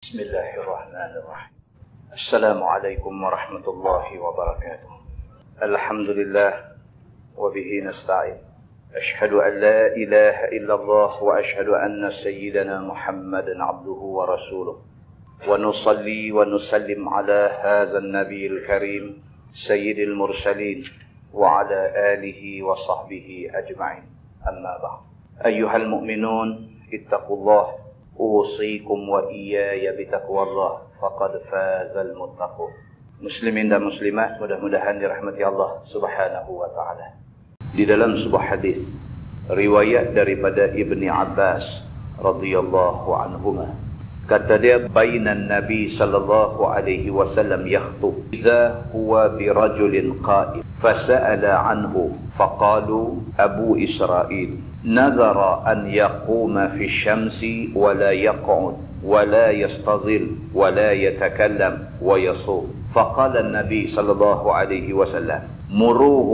Bismillahirrahmanirrahim. Assalamualaikum warahmatullahi wabarakatuh. Alhamdulillah wa bihi nasta'in. Ashhadu an la ilaha illallah wa ashhadu anna sayyidana Muhammadan abduhu wa rasuluh. Wa nusalli wa nusallim ala hadzal nabiyil karim sayyidil mursalin wa ala alihi wa sahbihi ajma'in. Amma ba'd. Ayyuhal mu'minun ittaqullah. Usikum wa iyaya bitaqwallah faqad fazal muttaqun. Muslimin dan muslimat, mudah-mudahan dirahmati Allah Subhanahu wa taala. Di dalam sebuah hadis riwayat daripada Ibni Abbas radhiyallahu anhuma, kata dia, bainan Nabi sallallahu alaihi wasallam yakhutub idza huwa bi rajulin qa'id fasa'ala anhu faqalu Abu Israil نذر أن يقوم في الشمس ولا يقعد ولا يستظل ولا يتكلم ويصوم فقال النبي صلى الله عليه وسلم مروه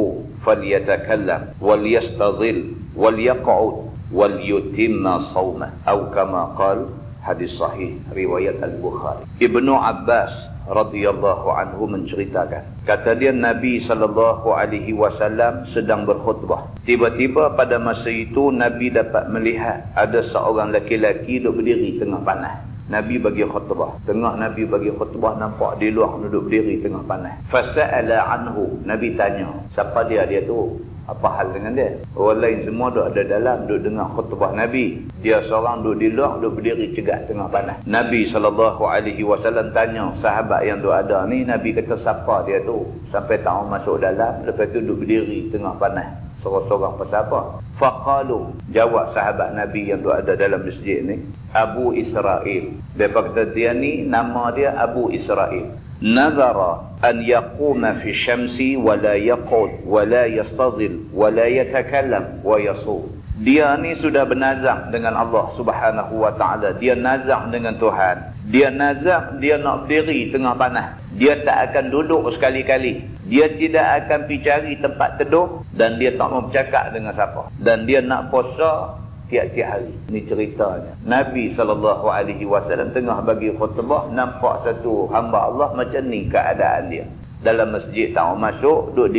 فليتكلم وليستظل وليقعد وليتم صومه أو كما قال. Hadis sahih riwayat Al-Bukhari. Ibnu Abbas radhiyallahu anhu menceritakan, kata dia, Nabi sallallahu alaihi wasallam sedang berkhutbah. Tiba-tiba pada masa itu Nabi dapat melihat ada seorang lelaki duduk berdiri tengah panas. Nabi bagi khutbah. Tengah Nabi bagi khutbah, nampak di luar duduk berdiri tengah panas. Fasa'ala anhu. Nabi tanya, siapa dia tu? Apa hal dengan dia? Orang lain semua duduk ada dalam, duduk dengar khutbah Nabi. Dia seorang duduk di luar, duduk berdiri cegat tengah panas. Nabi SAW tanya sahabat yang duduk ada ni, Nabi kata siapa dia tu? Sampai tak mau masuk dalam, lepas tu duduk berdiri tengah panas. Sorang-sorang pasal apa? Faqalu, jawab sahabat Nabi yang duduk ada dalam masjid ni, Abu Israil. Dia kata dia ni, nama dia Abu Israil. Nazara an yaquma fi syamsi wa la yaqud wa la yastazil wa la yatakallam wa yasum. Dia ni sudah bernazar dengan Allah Subhanahu wa taala. Dia nazar dengan Tuhan. Dia nazar dia nak berdiri tengah panas. Dia tak akan duduk sekali-kali. Dia tidak akan pergi cari tempat teduh dan dia tak mau bercakap dengan siapa. Dan dia nak puasa tiap-tiap hari. Ini ceritanya. Nabi SAW tengah bagi khutbah, nampak satu hamba Allah macam ni keadaan dia. Dalam masjid tak mau masuk, duduk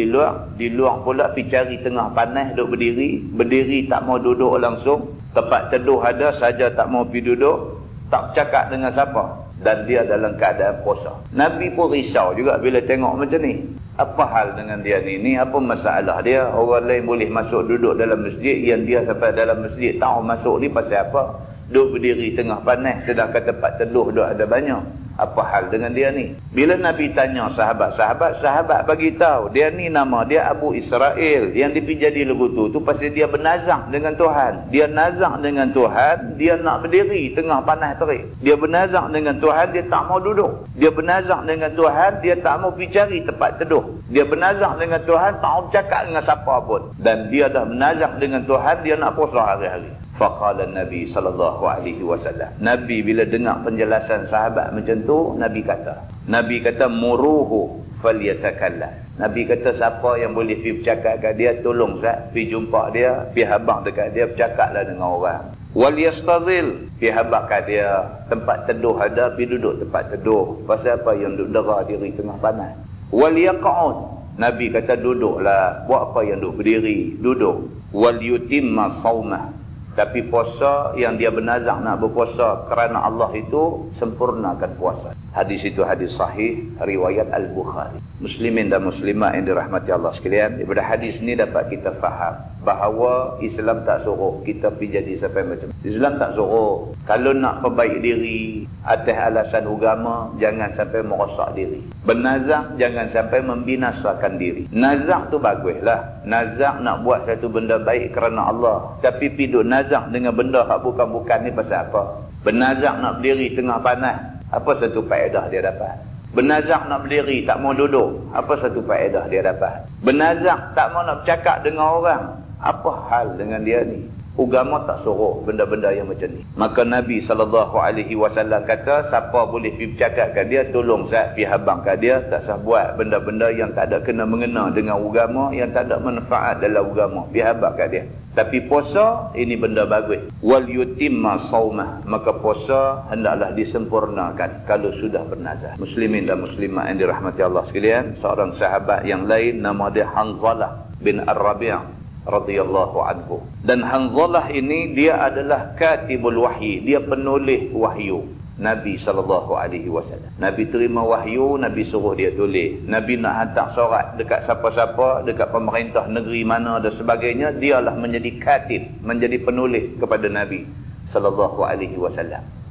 di luar pula pergi cari tengah panas, duduk berdiri tak mau duduk langsung. Tempat teduh ada saja tak mau pergi duduk, tak bercakap dengan siapa. Dan dia dalam keadaan puasa. Nabi pun risau juga bila tengok macam ni. Apa hal dengan dia ni? Ni apa masalah dia? Orang lain boleh masuk duduk dalam masjid, yang dia sampai dalam masjid tak mau masuk ni pasal apa? Duduk berdiri tengah panas, sedangkan tempat teduh duduk ada banyak. Apa hal dengan dia ni? Bila Nabi tanya sahabat bagi tahu dia ni nama dia Abu Israil. Yang dia pergi jadi legutu tu pasal dia bernazar dengan Tuhan. Dia nazar dengan Tuhan, dia nak berdiri tengah panas terik. Dia bernazar dengan Tuhan, dia tak mau duduk. Dia bernazar dengan Tuhan, dia tak mau pergi cari tempat teduh. Dia bernazar dengan Tuhan, tak mau bercakap dengan siapa pun. Dan dia dah bernazar dengan Tuhan, dia nak puasa hari-hari. Faqala Nabi sallallahu alaihi wasallam. Nabi bila dengar penjelasan sahabat macam tu, Nabi kata muruhu falyatakallam. Nabi kata siapa yang boleh pergi bercakap kat dia, tolong Zat, pergi jumpa dia, pergi habaq dekat dia, bercakaplah dengan orang. Wal yastazil, pergi habaq kat dia, tempat teduh ada, pergi duduk tempat teduh. Pasal apa yang duduk dera diri tengah panas. Wal yaq'ud, Nabi kata duduklah. Buat apa yang duduk berdiri? Duduk. Wal yutimma shaumah, tapi puasa yang dia bernazar nak berpuasa kerana Allah itu, sempurnakan puasa. Hadis itu hadis sahih riwayat Al-Bukhari. Muslimin dan muslimat yang dirahmati Allah sekalian, daripada hadis ni dapat kita faham bahawa Islam tak suruh kita pergi jadi sampai macam. Islam tak suruh. Kalau nak perbaik diri atas alasan agama, jangan sampai merosak diri. Bernazar jangan sampai membinasakan diri. Nazar tu baguslah. Nazar nak buat satu benda baik kerana Allah. Tapi piduk nazar dengan benda hak bukan-bukan ni pasal apa? Bernazar nak berdiri tengah panas, apa satu faedah dia dapat? Bernazar nak berdiri tak mau duduk, apa satu faedah dia dapat? Bernazar tak mau nak bercakap dengan orang, apa hal dengan dia ni? Agama tak suruh benda-benda yang macam ni. Maka Nabi SAW kata, siapa boleh pergi bercakap kat dia, tolong Zat pergi habang kat dia, tak sah buat benda-benda yang tak ada kena mengena dengan agama, yang tak ada manfaat dalam agama, pergi habang kat dia. Tapi puasa, ini benda bagus. Wal yutimma saumah, maka puasa hendaklah disempurnakan kalau sudah bernazar. Muslimin dan muslimat yang dirahmati Allah sekalian, seorang sahabat yang lain nama dia Hanzalah bin Ar-Rabi' radhiyallahu anhu. Dan Hanzalah ini dia adalah katibul wahyi, dia penulis wahyu Nabi SAW. Nabi terima wahyu, Nabi suruh dia tulis. Nabi nak hantar surat dekat siapa-siapa, dekat pemerintah negeri mana dan sebagainya, dialah menjadi katib, menjadi penulis kepada Nabi SAW.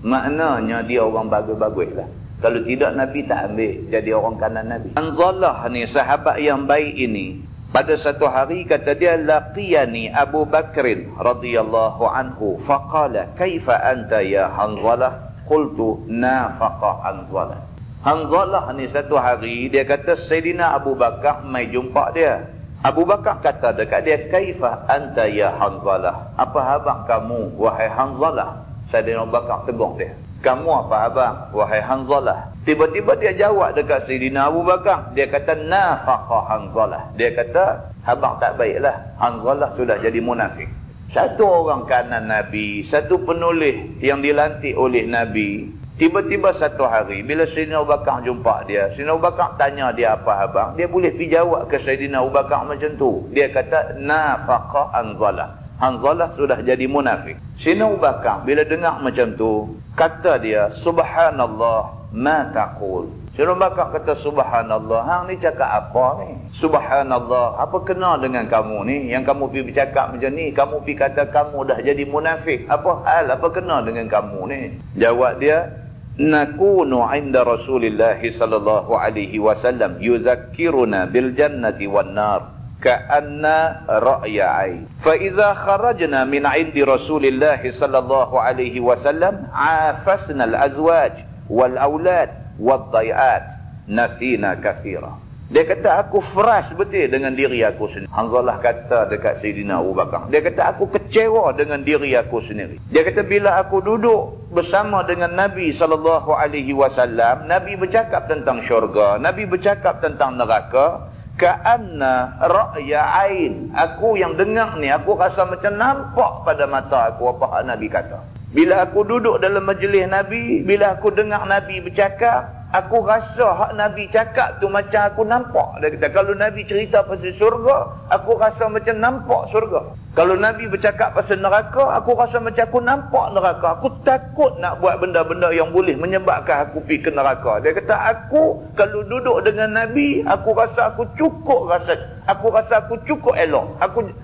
Maknanya dia orang bagus-bagus lah. Kalau tidak, Nabi tak ambil jadi orang kanan Nabi. Hanzalah ni, sahabat yang baik ini, pada satu hari kata dia, laqiyani Abu Bakrin radhiyallahu anhu faqala kaifa anta ya Hanzalah, qultu nafaqa Hanzalah. Hanzalah ni satu hari dia kata Sayyidina Abu Bakar mai jumpa dia. Abu Bakar kata dekat dia, kaifa anta ya Hanzalah, apa khabar kamu wahai Hanzalah? Sayyidina Abu Bakar tegur dia, kamu apa khabar wahai Hanzalah? Tiba-tiba dia jawab dekat Sayyidina Abu Bakar, dia kata nafaqa Hanzalah. Dia kata khabar tak baiklah, Hanzalah sudah jadi munafik. Satu orang kanan Nabi, satu penulis yang dilantik oleh Nabi, tiba-tiba satu hari bila Sayyidina Abu Bakar jumpa dia, Sayyidina Abu Bakar tanya dia apa khabar, dia boleh pergi jawab ke Sayyidina Abu Bakar macam tu. Dia kata nafaqa Hanzalah, Hanzalah sudah jadi munafik. Sayyidina Abu Bakar bila dengar macam tu, kata dia, subhanallah ma taqul. Sayyidina Abu Bakar kata, subhanallah, hang ni cakap apa ni? Subhanallah, apa kena dengan kamu ni? Yang kamu pergi bercakap macam ni, kamu pergi kata kamu dah jadi munafik. Apa hal, apa kena dengan kamu ni? Jawab dia, nakunu inda Rasulillah sallallahu alaihi wasallam yuzakkiruna bil jannati wan nar ka'anna ra'ya 'ain. Fa idza kharajna min 'indi Rasulillah sallallahu alaihi wasallam 'afasna al-azwaj wal aulad wad dai'at nasina kathira. Dia kata aku fresh betul dengan diri aku sendiri. Hanzalah kata dekat Sayyidina Abu Bakar, dia kata aku kecewa dengan diri aku sendiri. Dia kata bila aku duduk bersama dengan Nabi SAW, Nabi bercakap tentang syurga, Nabi bercakap tentang neraka, ka'anna ra'ya ain. Aku yang dengar ni, aku rasa macam nampak pada mata aku apa Nabi kata. Bila aku duduk dalam majlis Nabi, bila aku dengar Nabi bercakap, aku rasa hak Nabi cakap tu macam aku nampak. Dia kata, kalau Nabi cerita pasal syurga, aku rasa macam nampak syurga. Kalau Nabi bercakap pasal neraka, aku rasa macam aku nampak neraka. Aku takut nak buat benda-benda yang boleh menyebabkan aku pergi ke neraka. Dia kata, aku kalau duduk dengan Nabi, aku rasa aku cukup Aku rasa aku cukup elok.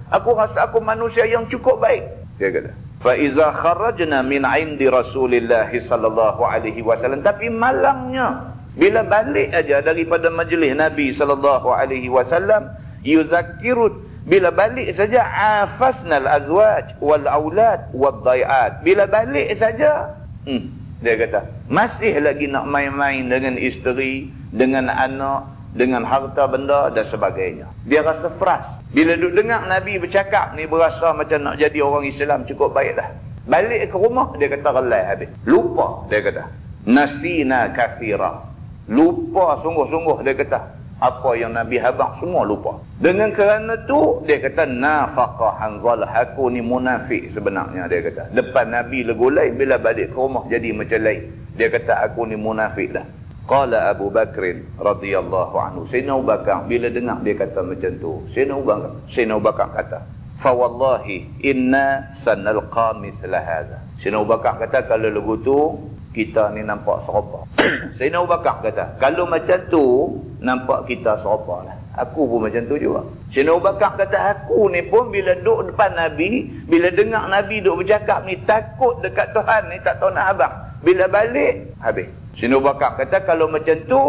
Aku rasa aku manusia yang cukup baik. Dia kata, fa iza kharajna min 'indi Rasulillah sallallahu alaihi wasallam, tapi malangnya bila balik aja daripada majlis Nabi sallallahu alaihi wasallam, yuzakkirun, bila balik saja, afasnal azwaj wal aulad wad dai'at. Bila balik saja, dia kata masih lagi nak main-main dengan isteri, dengan anak, dengan harta benda dan sebagainya. Dia rasa frust. Bila duduk dengar Nabi bercakap ni, berasa macam nak jadi orang Islam cukup baik dah. Balik ke rumah, dia kata relai habis. Lupa, dia kata. Nasina kathira. Lupa sungguh-sungguh, dia kata. Apa yang Nabi habaq semua lupa. Dengan kerana tu, dia kata, nafaqa Hanzalah, aku ni munafik sebenarnya, dia kata. Depan Nabi legulai, bila balik ke rumah jadi macam lain. Dia kata, aku ni munafik dah. Qala Abu Bakrin radhiyallahu anhu. Sayyidina Abu Bakar bila dengar dia kata macam tu, Sayyidina Abu Bakar kata, fa wallahi inna sanalqa mithla hadha. Sayyidina Abu Bakar kata, kalau lagu tu kita ni nampak serupa. Sayyidina Abu Bakar kata, kalau macam tu nampak kita serupa lah. Aku pun macam tu juga. Sayyidina Abu Bakar kata, aku ni pun bila duduk depan Nabi, bila dengar Nabi duduk bercakap ni, takut dekat Tuhan ni, tak tahu nak habaq. Bila balik, habis. Sayyidina Abu Bakar kata, kalau macam tu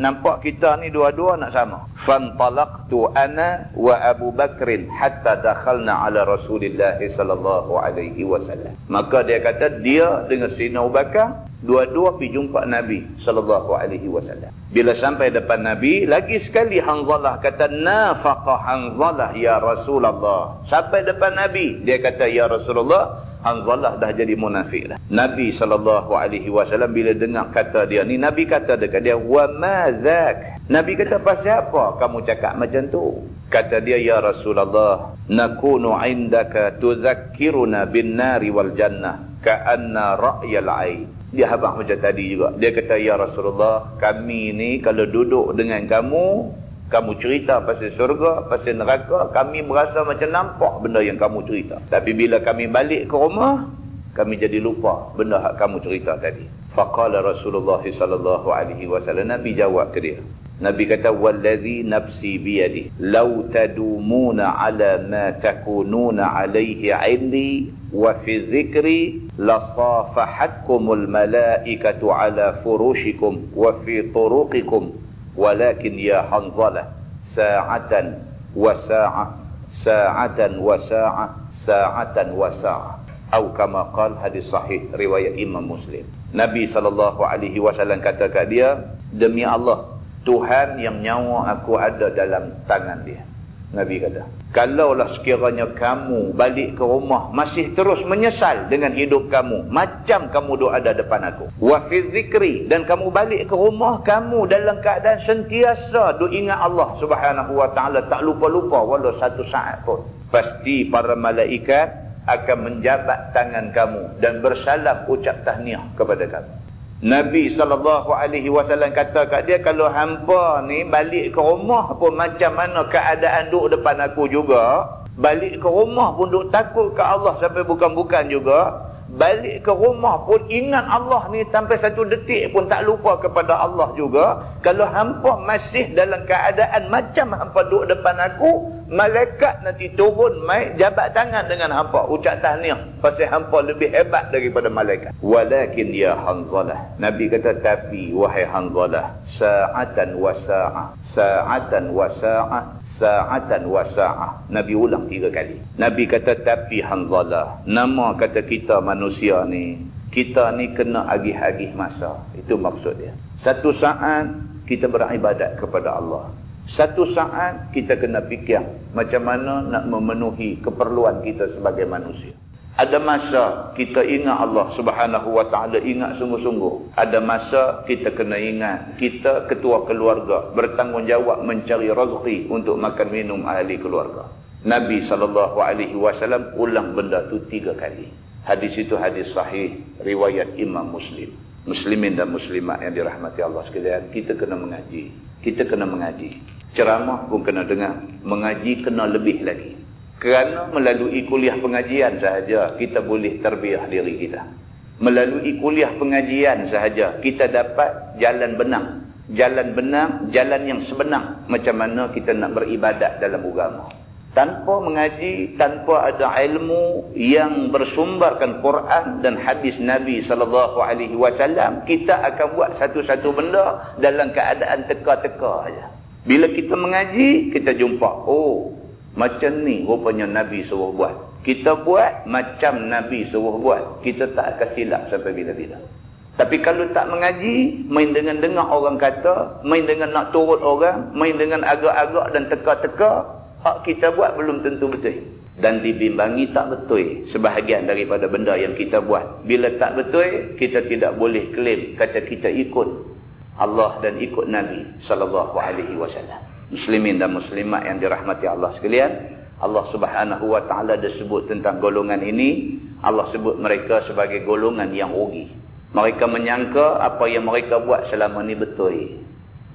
nampak kita ni dua-dua nak sama. Fantalaqtu ana wa Abu Bakrin hatta dakhalna ala Rasulillah sallallahu alaihi wasallam. Maka dia kata dia dengan Sayyidina Abu Bakar dua-dua pergi jumpa Nabi sallallahu alaihi wasallam. Bila sampai depan Nabi, lagi sekali Hanzalah kata, nafaqa Hanzalah ya Rasulullah. Sampai depan Nabi, dia kata, ya Rasulullah, Hanzalah dah jadi munafik dah. Nabi sallallahu alaihi wasallam bila dengar kata dia ni, Nabi kata dekat dia, wa ma dzak. Nabi kata, pasal apa kamu cakap macam tu? Kata dia, ya Rasulullah, nakunu indaka tuzakkiruna bin nari wal jannah ka'anna ra'yal ain. Dia habaq macam tadi juga. Dia kata, ya Rasulullah, kami ni kalau duduk dengan kamu cerita pasal syurga, pasal neraka, kami berasa macam nampak benda yang kamu cerita. Tapi bila kami balik ke rumah, kami jadi lupa benda yang kamu cerita tadi. Faqala Rasulullah sallallahu alaihi wasallam, Nabi jawab ke dia. Nabi kata, wallazi nafsi biyadi law tadumuna ala ma takununa alaihi indi wa fi dhikri lasafahatkumul malaikatu ala furushikum wa fi turuqikum walakin ya Hanzalah sa'atan wa sa'ah sa'atan wa sa'ah sa'atan wa sa'ah atau kama qala, hadis sahih riwayat Imam Muslim. Nabi SAW kata kat dia, demi Allah, Tuhan yang nyawa aku ada dalam tangan dia. Nabi kata, kalaulah sekiranya kamu balik ke rumah masih terus menyesal dengan hidup kamu, macam kamu duk ada depan aku, wa fi dzikri, dan kamu balik ke rumah kamu dalam keadaan sentiasa duk ingat Allah Subhanahu wa taala, tak lupa-lupa walau satu saat pun, pasti para malaikat akan menjabat tangan kamu dan bersalam ucap tahniah kepada kamu. Nabi SAW kata kat dia, kalau hampa ni balik ke rumah pun macam mana keadaan duduk depan aku juga, balik ke rumah pun duk takut ke Allah sampai bukan-bukan juga, balik ke rumah pun ingat Allah ni sampai satu detik pun tak lupa kepada Allah juga, kalau hampa masih dalam keadaan macam hampa duduk depan aku, malaikat nanti turun mai jabat tangan dengan hampa ucap tahniah pasal hampa lebih hebat daripada malaikat. Walakin ya Hanzalah, Nabi kata, tapi wahai Hanzalah, sa'atan wa sa'ah sa'atan wa sa'ah sa'atan wa sa'ah. Nabi ulang 3 kali. Nabi kata, tapi Hanzalah, nama kata kita manusia ni, kita ni kena agih-agih masa. Itu maksud dia. Satu saat kita beribadat kepada Allah, satu saat kita kena fikir macam mana nak memenuhi keperluan kita sebagai manusia. Ada masa kita ingat Allah Subhanahu wa taala, ingat sungguh-sungguh. Ada masa kita kena ingat kita ketua keluarga, bertanggungjawab mencari rezeki untuk makan minum ahli keluarga. Nabi SAW ulang benda tu 3 kali. Hadis itu hadis sahih riwayat Imam Muslim. Muslimin dan muslimat yang dirahmati Allah sekalian, kita kena mengaji. Kita kena mengaji. Ceramah pun kena dengar. Mengaji kena lebih lagi. Kerana melalui kuliah pengajian sahaja kita boleh terbiah diri kita. Melalui kuliah pengajian sahaja kita dapat jalan benang. Jalan benang, jalan yang sebenar macam mana kita nak beribadat dalam agama. Tanpa mengaji, tanpa ada ilmu yang bersumberkan Quran dan hadis Nabi SAW, kita akan buat satu-satu benda dalam keadaan teka-teka saja. Bila kita mengaji, kita jumpa, oh, macam ni rupanya Nabi suruh buat. Kita buat macam Nabi suruh buat. Kita tak akan silap sampai bila-bila. Tapi kalau tak mengaji, main dengan dengar orang kata, main dengan nak turut orang, main dengan agak-agak dan teka-teka, hak kita buat belum tentu betul. Dan dibimbangi tak betul sebahagian daripada benda yang kita buat. Bila tak betul, kita tidak boleh klaim kata kita ikut Allah dan ikut Nabi SAW. Muslimin dan muslimat yang dirahmati Allah sekalian, Allah Subhanahu wa taala dah sebut tentang golongan ini. Allah sebut mereka sebagai golongan yang rugi. Mereka menyangka apa yang mereka buat selama ni betul.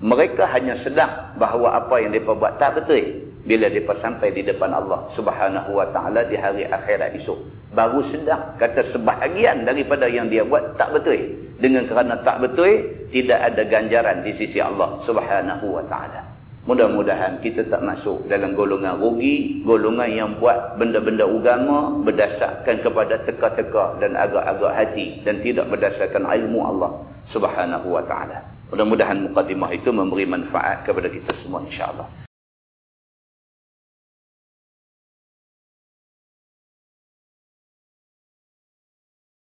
Mereka hanya sedar bahawa apa yang mereka buat tak betul bila mereka sampai di depan Allah Subhanahu wa taala di hari akhirat esok. Baru sedar kata sebahagian daripada yang dia buat tak betul. Dengan kerana tak betul, tidak ada ganjaran di sisi Allah Subhanahu wa taala. Mudah-mudahan kita tak masuk dalam golongan rugi, golongan yang buat benda-benda agama berdasarkan kepada teka-teka dan agak-agak hati dan tidak berdasarkan ilmu Allah Subhanahu wa taala. Mudah-mudahan mukadimah itu memberi manfaat kepada kita semua insya-Allah.